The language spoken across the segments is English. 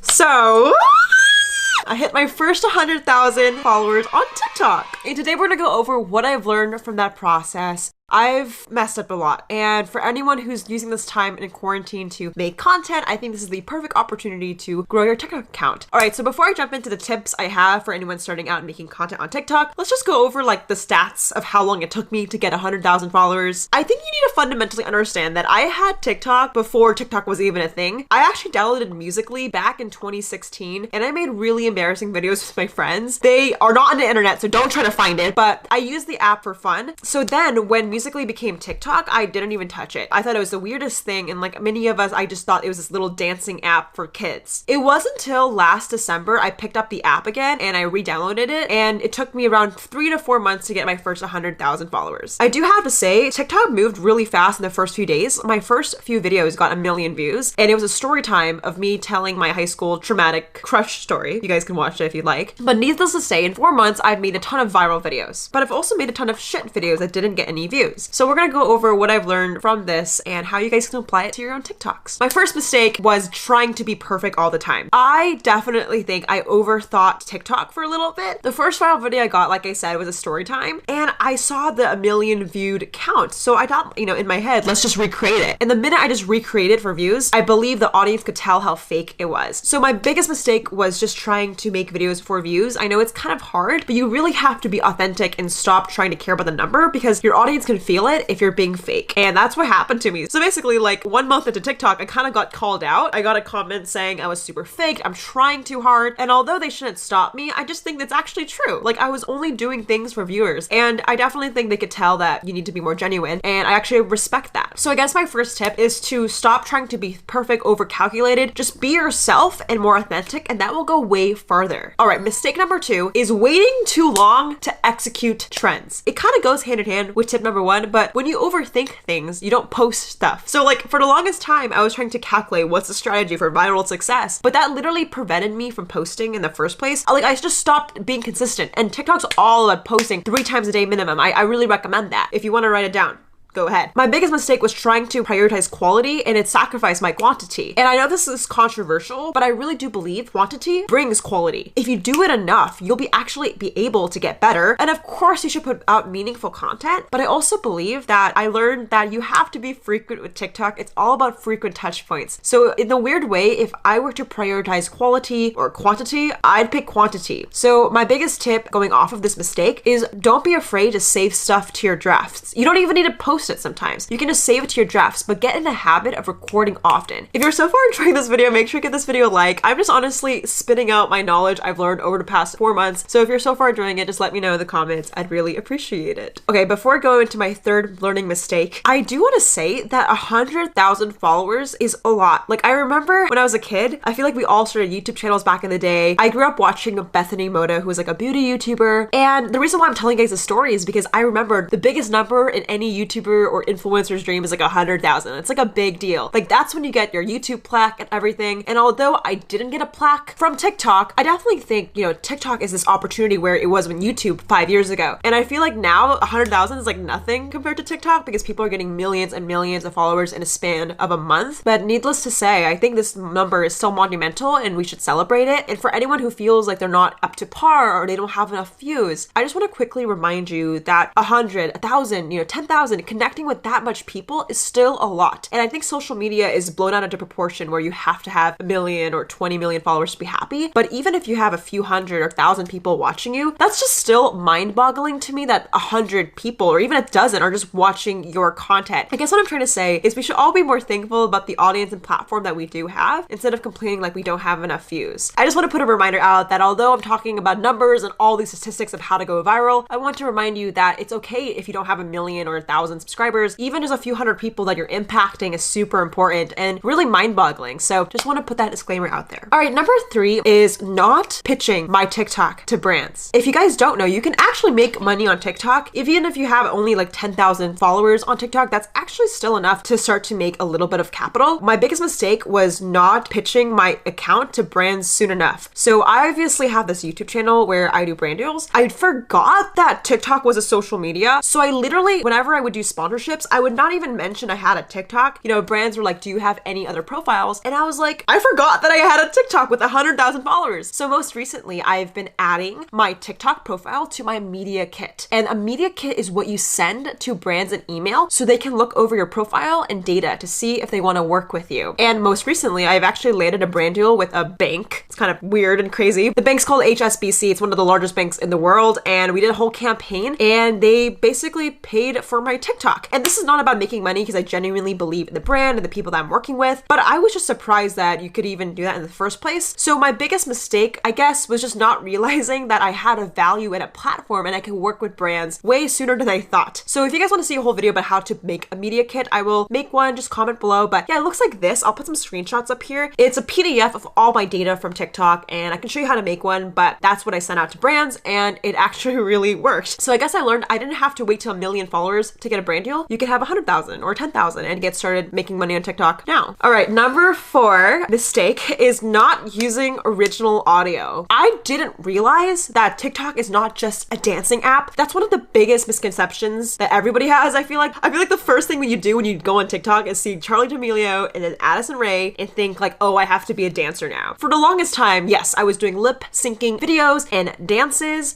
So I hit my first 100,000 followers on TikTok. And today we're gonna go over what I've learned from that process. I've messed up a lot, and for anyone who's using this time in quarantine to make content, I think this is the perfect opportunity to grow your TikTok account. Alright, so before I jump into the tips I have for anyone starting out and making content on TikTok, let's just go over like the stats of how long it took me to get 100,000 followers. I think you need to fundamentally understand that I had TikTok before TikTok was even a thing. I actually downloaded Musical.ly back in 2016, and I made really embarrassing videos with my friends. They are not on the internet, so don't try to find it, but I used the app for fun. So then when Musical.ly became TikTok, I didn't even touch it. I thought it was the weirdest thing, and like many of us, I just thought it was this little dancing app for kids. It wasn't until last December I picked up the app again and I re-downloaded it, and it took me around 3 to 4 months to get my first 100,000 followers. I do have to say, TikTok moved really fast in the first few days. My first few videos got 1 million views, and it was a story time of me telling my high school traumatic crush story. You guys can watch it if you'd like. But needless to say, in 4 months, I've made a ton of viral videos, but I've also made a ton of shit videos that didn't get any views. So we're gonna go over what I've learned from this and how you guys can apply it to your own TikToks. My first mistake was trying to be perfect all the time. I definitely think I overthought TikTok for a little bit. The first viral video I got, like I said, was a story time, and I saw the 1 million viewed count. So I thought, you know, in my head, let's just recreate it. And the minute I just recreated for views, I believe the audience could tell how fake it was. So my biggest mistake was just trying to make videos for views. I know it's kind of hard, but you really have to be authentic and stop trying to care about the number, because your audience can feel it if you're being fake. And that's what happened to me. So basically, like 1 month into TikTok, I kind of got called out. I got a comment saying I was super fake, I'm trying too hard. And although they shouldn't stop me, I just think that's actually true. Like, I was only doing things for viewers, and I definitely think they could tell that you need to be more genuine, and I actually respect that. So I guess my first tip is to stop trying to be perfect, overcalculated. Just be yourself and more authentic, and that will go way farther. All right, mistake number 2 is waiting too long to execute trends. It kind of goes hand in hand with tip number 1, but when you overthink things, you don't post stuff. So like for the longest time, I was trying to calculate what's the strategy for viral success, but that literally prevented me from posting in the first place. Like, I just stopped being consistent, and TikTok's all about posting 3 times a day minimum. I really recommend that if you want to write it down. Go ahead. My biggest mistake was trying to prioritize quality, and it sacrificed my quantity. And I know this is controversial, but I really do believe quantity brings quality. If you do it enough, you'll actually be able to get better. And of course, you should put out meaningful content. But I also believe that I learned that you have to be frequent with TikTok. It's all about frequent touch points. So in a weird way, if I were to prioritize quality or quantity, I'd pick quantity. So my biggest tip going off of this mistake is don't be afraid to save stuff to your drafts. You don't even need to post it sometimes. You can just save it to your drafts, but get in the habit of recording often. If you're so far enjoying this video, make sure you give this video a like. I'm just honestly spitting out my knowledge I've learned over the past 4 months. So if you're so far enjoying it, just let me know in the comments. I'd really appreciate it. Okay, before I go into my third learning mistake, I do want to say that 100,000 followers is a lot. Like, I remember when I was a kid, I feel like we all started YouTube channels back in the day. I grew up watching Bethany Mota, who was like a beauty YouTuber. And the reason why I'm telling you guys this story is because I remember the biggest number in any YouTuber or influencer's dream is like 100,000. It's like a big deal. Like, that's when you get your YouTube plaque and everything. And although I didn't get a plaque from TikTok, I definitely think, you know, TikTok is this opportunity where it was when YouTube 5 years ago. And I feel like now 100,000 is like nothing compared to TikTok, because people are getting millions and millions of followers in a span of a month. But needless to say, I think this number is still monumental and we should celebrate it. And for anyone who feels like they're not up to par or they don't have enough views, I just want to quickly remind you that 100, 1,000, you know, 10,000, connecting with that much people is still a lot. And I think social media is blown out into proportion where you have to have 1 million or 20 million followers to be happy. But even if you have a few hundred or 1,000 people watching you, that's just still mind-boggling to me that 100 people or even a dozen are just watching your content. I guess what I'm trying to say is we should all be more thankful about the audience and platform that we do have, instead of complaining like we don't have enough views. I just want to put a reminder out that although I'm talking about numbers and all these statistics of how to go viral, I want to remind you that it's okay if you don't have 1 million or 1,000 subscribers. Even just a few hundred people that you're impacting is super important and really mind-boggling. So just want to put that disclaimer out there. All right, number 3 is not pitching my TikTok to brands. If you guys don't know, you can actually make money on TikTok. Even if you have only like 10,000 followers on TikTok, that's actually still enough to start to make a little bit of capital. My biggest mistake was not pitching my account to brands soon enough. So I obviously have this YouTube channel where I do brand deals. I forgot that TikTok was a social media. So I literally, whenever I would do sponsorships, I would not even mention I had a TikTok. You know, brands were like, do you have any other profiles? And I was like, I forgot that I had a TikTok with 100,000 followers. So most recently, I've been adding my TikTok profile to my media kit. And a media kit is what you send to brands an email so they can look over your profile and data to see if they want to work with you. And most recently, I've actually landed a brand deal with a bank. It's kind of weird and crazy. The bank's called HSBC. It's one of the largest banks in the world. And we did a whole campaign and they basically paid for my TikTok. And this is not about making money because I genuinely believe in the brand and the people that I'm working with. But I was just surprised that you could even do that in the first place. So my biggest mistake, I guess, was just not realizing that I had a value in a platform and I could work with brands way sooner than I thought. So if you guys want to see a whole video about how to make a media kit, I will make one, just comment below. But yeah, it looks like this. I'll put some screenshots up here. It's a PDF of all my data from TikTok and I can show you how to make one, but that's what I sent out to brands and it actually really worked. So I guess I learned I didn't have to wait till 1 million followers to get a brand deal. You could have 100,000 or 10,000 and get started making money on TikTok now. All right, number 4 mistake is not using original audio. I didn't realize that TikTok is not just a dancing app. That's one of the biggest misconceptions that everybody has. I feel like the first thing that you do when you go on TikTok is see Charli D'Amelio and then Addison Rae and think like, oh, I have to be a dancer now. For the longest time, yes, I was doing lip syncing videos and dances.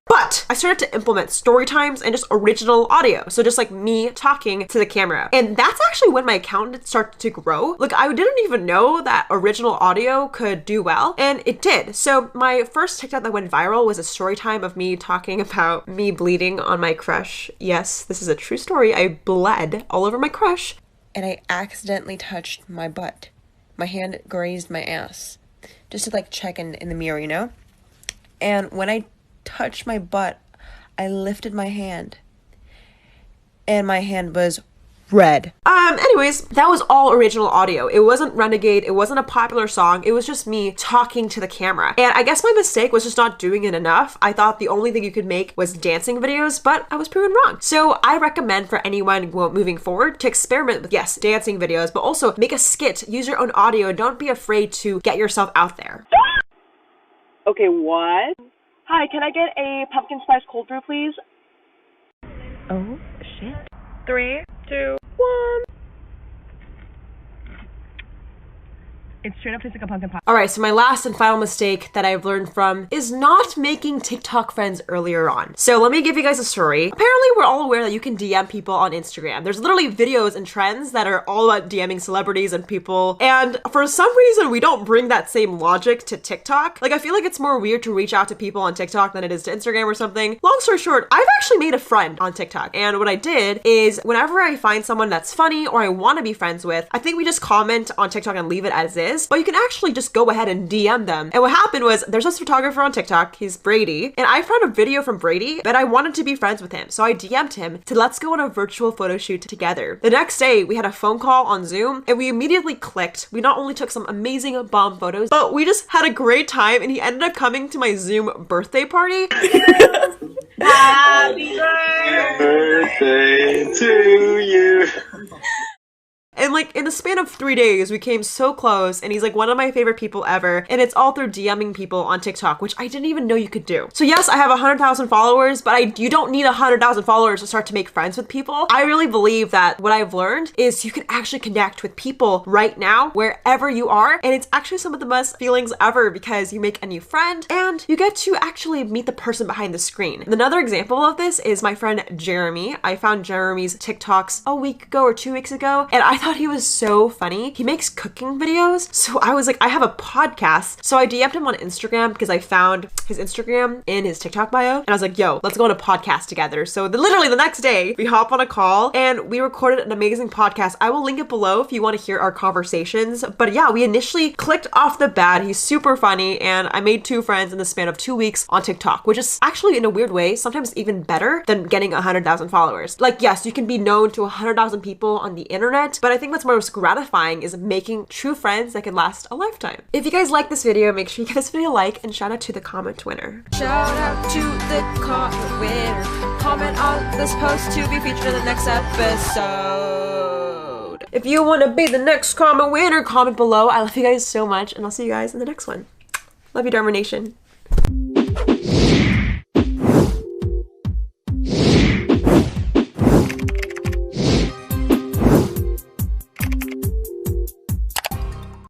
But I started to implement story times and just original audio. So just like me talking to the camera. And that's actually when my account started to grow. Like I didn't even know that original audio could do well. And it did. So my first TikTok that went viral was a story time of me talking about me bleeding on my crush. Yes, this is a true story. I bled all over my crush. And I accidentally touched my butt. My hand grazed my ass. Just to like check in the mirror, you know? And when I touched my butt, I lifted my hand and my hand was red. Anyways, that was all original audio. It wasn't Renegade. It wasn't a popular song. It was just me talking to the camera. And I guess my mistake was just not doing it enough. I thought the only thing you could make was dancing videos, but I was proven wrong. So I recommend for anyone moving forward to experiment with, yes, dancing videos, but also make a skit, use your own audio. Don't be afraid to get yourself out there. Okay, what? Hi, can I get a pumpkin spice cold brew, please? Oh, shit. 3, 2, 1. It straight up tastes like a pumpkin pie. All right, so my last and final mistake that I've learned from is not making TikTok friends earlier on. So let me give you guys a story. Apparently, we're all aware that you can DM people on Instagram. There's literally videos and trends that are all about DMing celebrities and people. And for some reason, we don't bring that same logic to TikTok. Like, I feel like it's more weird to reach out to people on TikTok than it is to Instagram or something. Long story short, I've actually made a friend on TikTok. And what I did is whenever I find someone that's funny or I want to be friends with, I think we just comment on TikTok and leave it as is. But you can actually just go ahead and DM them. And what happened was there's this photographer on TikTok, he's Brady, and I found a video from Brady, but I wanted to be friends with him. So I DM'd him to let's go on a virtual photo shoot together. The next day we had a phone call on Zoom and we immediately clicked. We not only took some amazing bomb photos, but we just had a great time and he ended up coming to my Zoom birthday party. Happy birthday to you. And like in the span of 3 days, we came so close and he's like one of my favorite people ever. And it's all through DMing people on TikTok, which I didn't even know you could do. So yes, I have 100,000 followers, but you don't need 100,000 followers to start to make friends with people. I really believe that what I've learned is you can actually connect with people right now, wherever you are. And it's actually some of the best feelings ever because you make a new friend and you get to actually meet the person behind the screen. And another example of this is my friend Jeremy. I found Jeremy's TikToks a week ago or 2 weeks ago, and I thought he was so funny. He makes cooking videos. So I was like, I have a podcast. So I DM'd him on Instagram because I found his Instagram in his TikTok bio. And I was like, yo, let's go on a podcast together. So literally the next day we hop on a call and we recorded an amazing podcast. I will link it below if you want to hear our conversations. But yeah, we initially clicked off the bat. He's super funny. And I made 2 friends in the span of 2 weeks on TikTok, which is actually in a weird way, sometimes even better than getting 100,000 followers. Like, yes, you can be known to 100,000 people on the internet, but I think what's most gratifying is making true friends that can last a lifetime. If you guys like this video, make sure you give this video a like and shout out to the comment winner. Shout out to the comment winner. Comment on this post to be featured in the next episode. If you want to be the next comment winner, comment below. I love you guys so much and I'll see you guys in the next one. Love you, Dharma Nation.